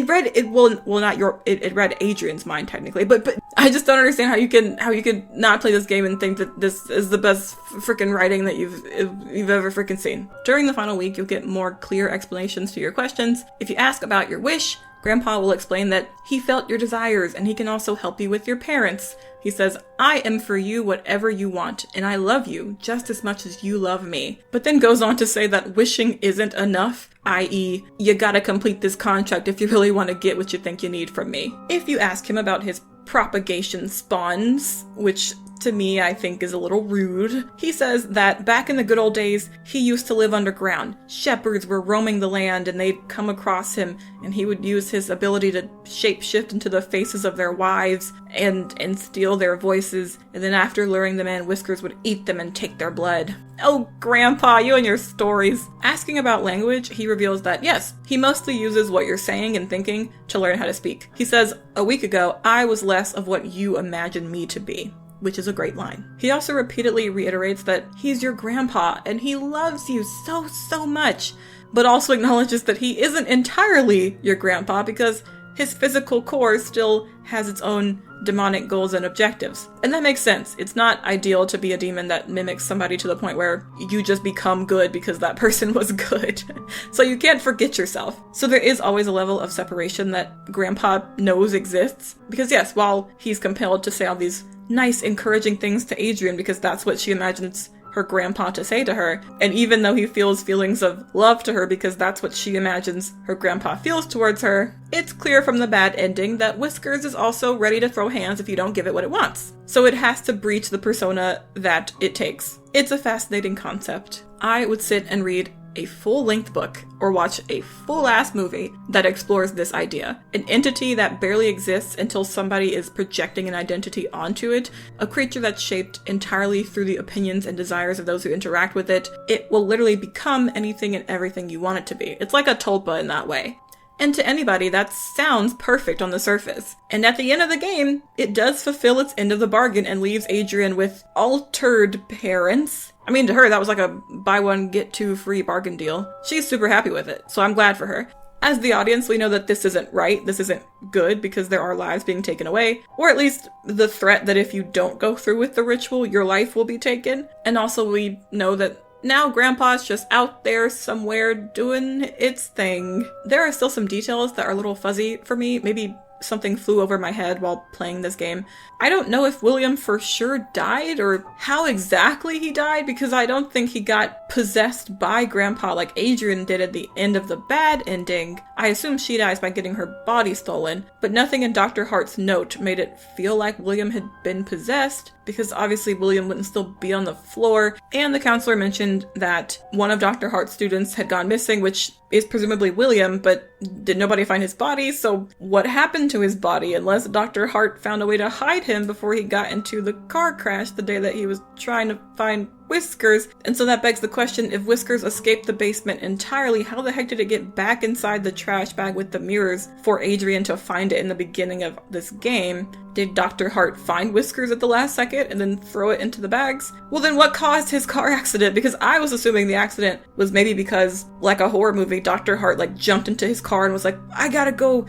It read Adrian's mind technically, but I just don't understand how you can not play this game and think that this is the best freaking writing that you've ever freaking seen. During the final week, you'll get more clear explanations to your questions. If you ask about your wish, Grandpa will explain that he felt your desires and he can also help you with your parents. He says, I am for you whatever you want, and I love you just as much as you love me. But then goes on to say that wishing isn't enough, i.e., you gotta complete this contract if you really want to get what you think you need from me. If you ask him about his propagation spawns, which to me I think is a little rude, he says that back in the good old days, he used to live underground. Shepherds were roaming the land and they'd come across him, and he would use his ability to shapeshift into the faces of their wives and steal their voices, and then after luring them in, Whiskers would eat them and take their blood. Oh, Grandpa, you and your stories. Asking about language, he reveals that yes, he mostly uses what you're saying and thinking to learn how to speak. He says, a week ago, I was less of what you imagine me to be, which is a great line. He also repeatedly reiterates that he's your grandpa and he loves you so, so much, but also acknowledges that he isn't entirely your grandpa because his physical core still has its own demonic goals and objectives. And that makes sense. It's not ideal to be a demon that mimics somebody to the point where you just become good because that person was good. So you can't forget yourself. So there is always a level of separation that Grandpa knows exists. Because yes, while he's compelled to say all these nice, encouraging things to Adrian because that's what she imagines her grandpa to say to her, and even though he feels feelings of love to her because that's what she imagines her grandpa feels towards her, it's clear from the bad ending that Whiskers is also ready to throw hands if you don't give it what it wants. So it has to breach the persona that it takes. It's a fascinating concept. I would sit and read a full-length book or watch a full-ass movie that explores this idea. An entity that barely exists until somebody is projecting an identity onto it, a creature that's shaped entirely through the opinions and desires of those who interact with it. It will literally become anything and everything you want it to be. It's like a tulpa in that way. And to anybody, that sounds perfect on the surface. And at the end of the game, it does fulfill its end of the bargain and leaves Adrian with altered parents. I mean, to her, that was like a buy one, get two free bargain deal. She's super happy with it, so I'm glad for her. As the audience, we know that this isn't right, this isn't good, because there are lives being taken away, or at least the threat that if you don't go through with the ritual, your life will be taken. And also we know that now Grandpa's just out there somewhere doing its thing. There are still some details that are a little fuzzy for me. Maybe something flew over my head while playing this game. I don't know if William for sure died or how exactly he died, because I don't think he got possessed by Grandpa like Adrian did at the end of the bad ending. I assume she dies by getting her body stolen, but nothing in Dr. Hart's note made it feel like William had been possessed, because obviously William wouldn't still be on the floor, and the counselor mentioned that one of Dr. Hart's students had gone missing, which is presumably William, but did nobody find his body? So what happened to his body, unless Dr. Hart found a way to hide him before he got into the car crash the day that he was trying to find Whiskers, and so that begs the question, if Whiskers escaped the basement entirely, how the heck did it get back inside the trash bag with the mirrors for Adrian to find it in the beginning of this game? Did Dr. Hart find Whiskers at the last second and then throw it into the bags? Well, then what caused his car accident? Because I was assuming the accident was maybe because, like a horror movie, Dr. Hart like jumped into his car and was like, I gotta go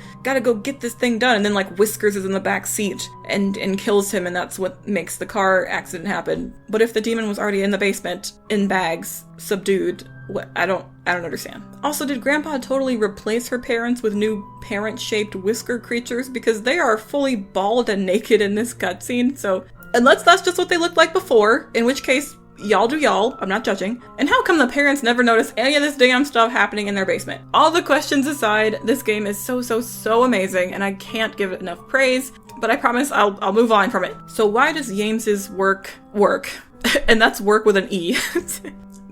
get this thing done. And then like Whiskers is in the back seat and kills him, and that's what makes the car accident happen. But if the demon was already in the basement, in bags, subdued, I don't understand. Also, did Grandpa totally replace her parents with new parent-shaped whisker creatures? Because they are fully bald and naked in this cutscene, so unless that's just what they looked like before, in which case, y'all do y'all, I'm not judging. And how come the parents never noticed any of this damn stuff happening in their basement? All the questions aside, this game is so amazing, and I can't give it enough praise, but I promise I'll move on from it. So why does Yames's work? And that's work with an E.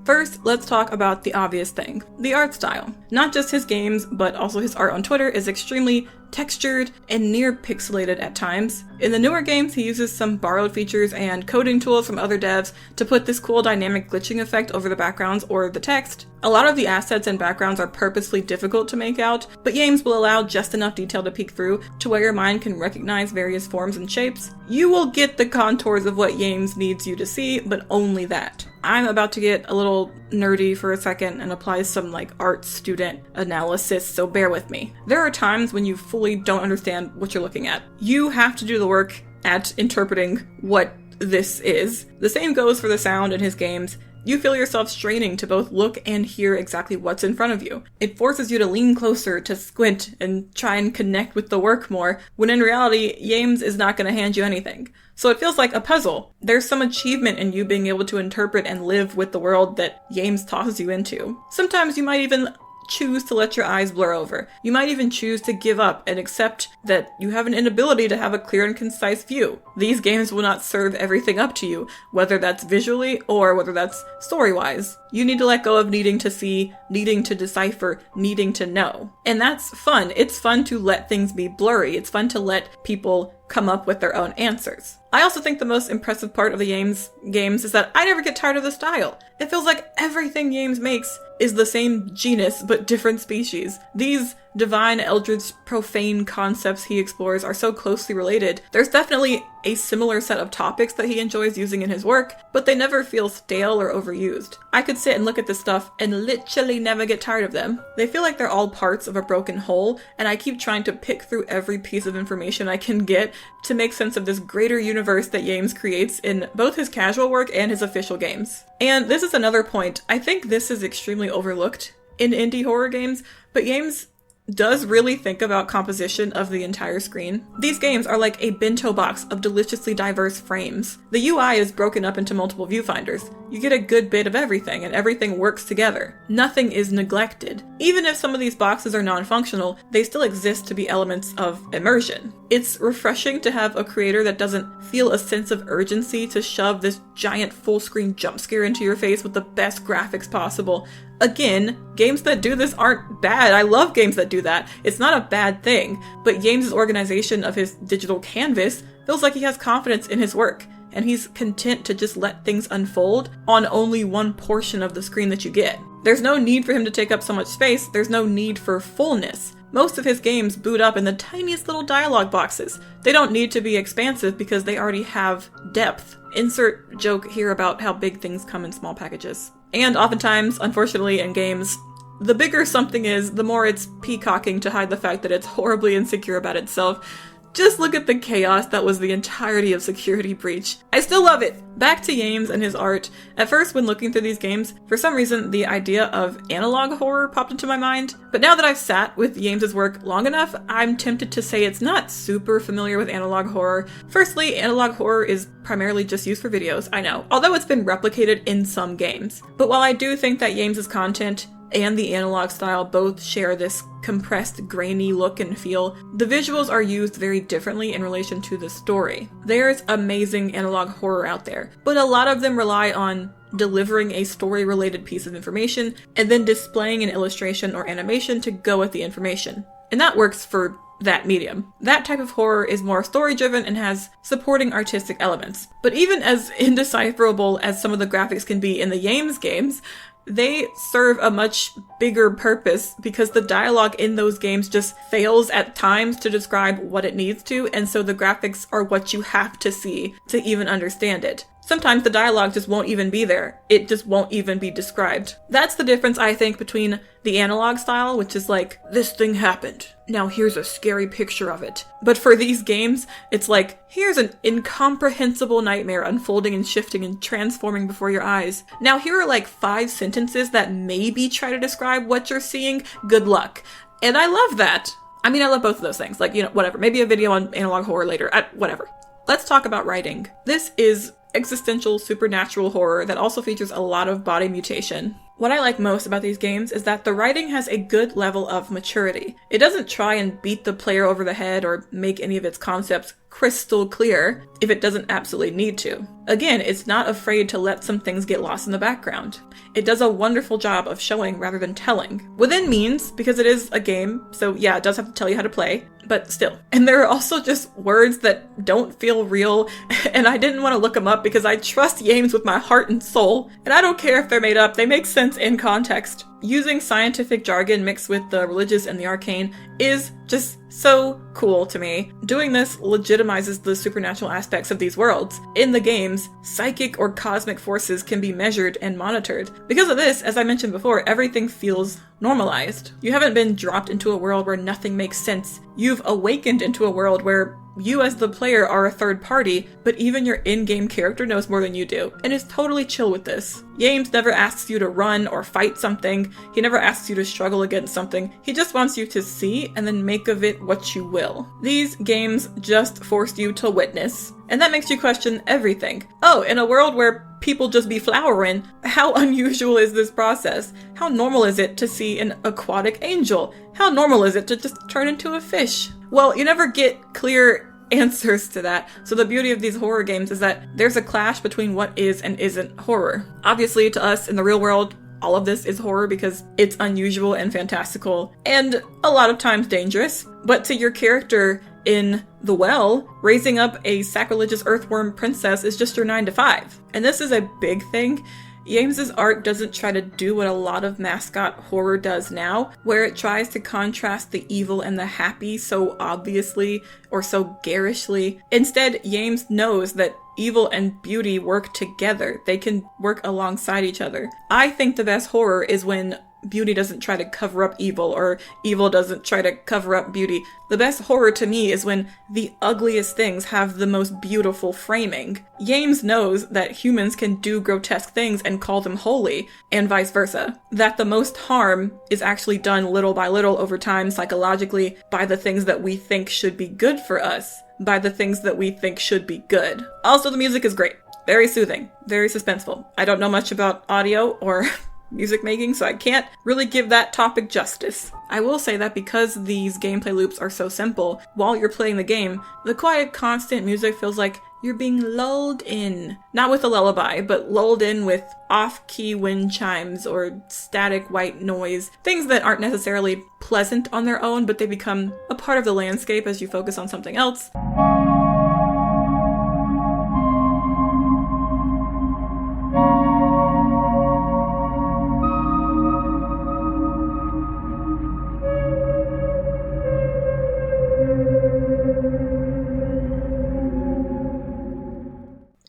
First, let's talk about the obvious thing, the art style. Not just his games, but also his art on Twitter is extremely textured and near pixelated at times. In the newer games, he uses some borrowed features and coding tools from other devs to put this cool dynamic glitching effect over the backgrounds or the text. A lot of the assets and backgrounds are purposely difficult to make out, but Yames will allow just enough detail to peek through to where your mind can recognize various forms and shapes. You will get the contours of what Yames needs you to see, but only that. I'm about to get a little nerdy for a second and apply some like art student analysis, so bear with me. There are times when you fully don't understand what you're looking at. You have to do the work at interpreting what this is. The same goes for the sound in his games. You feel yourself straining to both look and hear exactly what's in front of you. It forces you to lean closer, to squint, and try and connect with the work more, when in reality, Yames is not going to hand you anything. So it feels like a puzzle. There's some achievement in you being able to interpret and live with the world that Yames tosses you into. Sometimes you might even choose to let your eyes blur over. You might even choose to give up and accept that you have an inability to have a clear and concise view. These games will not serve everything up to you, whether that's visually or whether that's story-wise. You need to let go of needing to see, needing to decipher, needing to know. And that's fun. It's fun to let things be blurry. It's fun to let people come up with their own answers. I also think the most impressive part of the Yames games is that I never get tired of the style. It feels like everything Yames makes is the same genus but different species. These divine, eldritch, profane concepts he explores are so closely related. There's definitely a similar set of topics that he enjoys using in his work, but they never feel stale or overused. I could sit and look at this stuff and literally never get tired of them. They feel like they're all parts of a broken whole, and I keep trying to pick through every piece of information I can get to make sense of this greater universe that Yames creates in both his casual work and his official games. And this is another point. I think this is extremely overlooked in indie horror games, but Yames does really think about composition of the entire screen. These games are like a bento box of deliciously diverse frames. The UI is broken up into multiple viewfinders. You get a good bit of everything, and everything works together. Nothing is neglected. Even if some of these boxes are non-functional, they still exist to be elements of immersion. It's refreshing to have a creator that doesn't feel a sense of urgency to shove this giant full-screen jump scare into your face with the best graphics possible. Again, games that do this aren't bad. I love games that do that. It's not a bad thing, but Yames' organization of his digital canvas feels like he has confidence in his work, and he's content to just let things unfold on only one portion of the screen that you get. There's no need for him to take up so much space. There's no need for fullness. Most of his games boot up in the tiniest little dialogue boxes. They don't need to be expansive because they already have depth. Insert joke here about how big things come in small packages. And oftentimes, unfortunately, in games, the bigger something is, the more it's peacocking to hide the fact that it's horribly insecure about itself. Just look at the chaos that was the entirety of Security Breach. I still love it! Back to Yames and his art. At first, when looking through these games, for some reason, the idea of analog horror popped into my mind. But now that I've sat with Yames' work long enough, I'm tempted to say it's not super familiar with analog horror. Firstly, analog horror is primarily just used for videos, I know, although it's been replicated in some games. But while I do think that Yames' content and the analog style both share this compressed, grainy look and feel, the visuals are used very differently in relation to the story. There's amazing analog horror out there, but a lot of them rely on delivering a story-related piece of information and then displaying an illustration or animation to go with the information. And that works for that medium. That type of horror is more story-driven and has supporting artistic elements. But even as indecipherable as some of the graphics can be in the Yames games, they serve a much bigger purpose because the dialogue in those games just fails at times to describe what it needs to, and so the graphics are what you have to see to even understand it. Sometimes the dialogue just won't even be there. It just won't even be described. That's the difference, I think, between the analog style, which is like, this thing happened. Now here's a scary picture of it. But for these games, it's like, here's an incomprehensible nightmare unfolding and shifting and transforming before your eyes. Now here are like 5 sentences that maybe try to describe what you're seeing. Good luck. And I love that. I mean, I love both of those things. Like, you know, whatever. Maybe a video on analog horror later. Whatever. Let's talk about writing. This is existential supernatural horror that also features a lot of body mutation. What I like most about these games is that the writing has a good level of maturity. It doesn't try and beat the player over the head or make any of its concepts crystal clear if it doesn't absolutely need to. Again, it's not afraid to let some things get lost in the background. It does a wonderful job of showing rather than telling. Within means, because it is a game, so yeah, it does have to tell you how to play, but still. And there are also just words that don't feel real, and I didn't want to look them up because I trust Yames with my heart and soul, and I don't care if they're made up, they make sense in context. Using scientific jargon mixed with the religious and the arcane is just so cool to me. Doing this legitimizes the supernatural aspects of these worlds. In the games, psychic or cosmic forces can be measured and monitored. Because of this, as I mentioned before, everything feels normalized. You haven't been dropped into a world where nothing makes sense. You've awakened into a world where you as the player are a third party, but even your in-game character knows more than you do, and is totally chill with this. Yames never asks you to run or fight something, he never asks you to struggle against something, he just wants you to see and then make of it what you will. These games just force you to witness, and that makes you question everything. Oh, in a world where people just be flowering, how unusual is this process? How normal is it to see an aquatic angel? How normal is it to just turn into a fish? Well, you never get clear answers to that, so the beauty of these horror games is that there's a clash between what is and isn't horror. Obviously, to us in the real world, all of this is horror because it's unusual and fantastical, and a lot of times dangerous, but to your character in The Well, raising up a sacrilegious earthworm princess is just your 9 to 5. And this is a big thing. Yames' art doesn't try to do what a lot of mascot horror does now, where it tries to contrast the evil and the happy so obviously or so garishly. Instead, Yames knows that evil and beauty work together. They can work alongside each other. I think the best horror is when beauty doesn't try to cover up evil, or evil doesn't try to cover up beauty. The best horror to me is when the ugliest things have the most beautiful framing. Yames knows that humans can do grotesque things and call them holy, and vice versa. That the most harm is actually done little by little over time psychologically by the things that we think should be good for us, by the things that we think should be good. Also, the music is great. Very soothing. Very suspenseful. I don't know much about audio or music making, so I can't really give that topic justice. I will say that because these gameplay loops are so simple, while you're playing the game, the quiet, constant music feels like you're being lulled in. Not with a lullaby, but lulled in with off-key wind chimes or static white noise. Things that aren't necessarily pleasant on their own, but they become a part of the landscape as you focus on something else.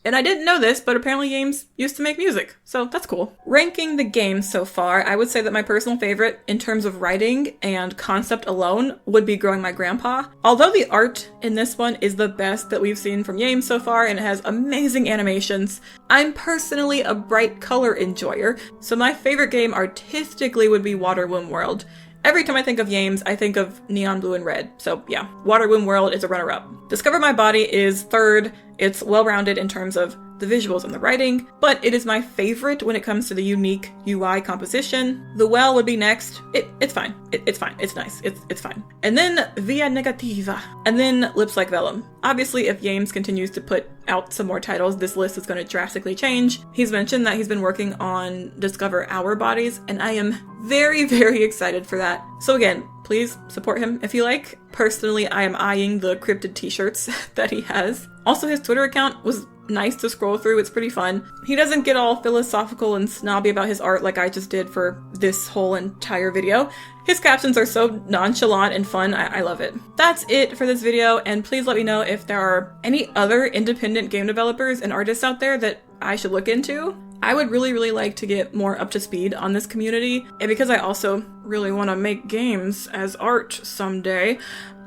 And I didn't know this, but apparently Yames used to make music, so that's cool. Ranking the games so far, I would say that my personal favorite in terms of writing and concept alone would be Growing My Grandpa. Although the art in this one is the best that we've seen from Yames so far and it has amazing animations, I'm personally a bright color enjoyer, so my favorite game artistically would be Waterwomb World. Every time I think of Yames, I think of neon blue and red. So yeah, Waterwomb World is a runner-up. Discover My Body is third. It's well-rounded in terms of the visuals and the writing, but it is my favorite when it comes to the unique UI composition. The Well would be next. It's fine. It's fine. It's nice. It's fine. And then Via Negativa. And then Lips Like Velum. Obviously, if Yames continues to put out some more titles, this list is going to drastically change. He's mentioned that he's been working on Discover Our Bodies, and I am very, very excited for that. So again, please please support him if you like. Personally, I am eyeing the cryptid t-shirts that he has. Also, his Twitter account was nice to scroll through. It's pretty fun. He doesn't get all philosophical and snobby about his art like I just did for this whole entire video. His captions are so nonchalant and fun. I love it. That's it for this video, and please let me know if there are any other independent game developers and artists out there that I should look into. I would really like to get more up to speed on this community, and because I also really want to make games as art someday,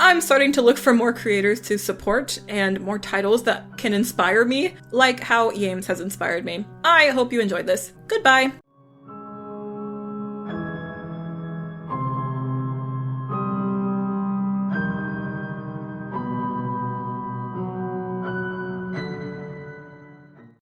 I'm starting to look for more creators to support and more titles that can inspire me, like how Yames has inspired me. I hope you enjoyed this. Goodbye!